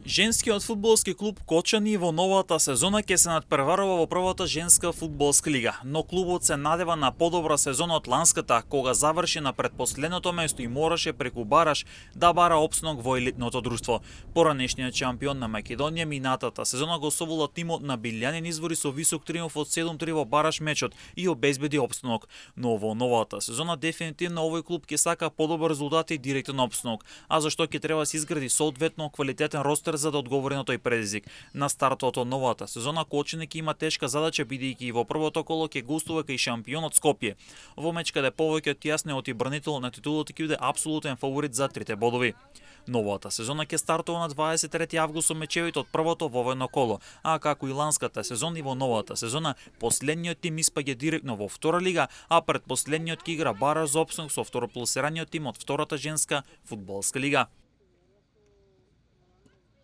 Женскиот фудбалски клуб Кочани во новата сезона ќе се надпреварува во првата женска фудбалска лига, но клубот се надева на подобра сезона од ланската, кога заврши на предпоследното место и мораше преку бараж да бара опстанок во елитното друштво. Поранешниот шампион на Македонија минатата сезона го совола тимот на Билјанин Извори со висок триумф од 7-3 во бараж мечот и обезбеди опстанок. Но во новата сезона дефинитивно овој клуб ќе сака подобар резултат и директен опстанок, а зашто ќе треба да се изгради соодветно квалитетен ростер за да одговори на тој предизвик. На стартот од новата сезона Кочани ќе има тешка задача бидејќи и во првото коло ќе гостува кај шампионот Скопје. Во меч каде повеќе од јаснеот и бранител на титулата ќе биде апсолутен фаворит за 3 бодови. Новата сезона ќе стартува на 23 август со мечевите од првото воведно коло, а како и ланската сезона и во новата сезона последниот тим испаѓа директно во втора лига, а предпоследниот ќе игра бараж за опстанок со второпласираниот тим од втората женска фудбалска лига.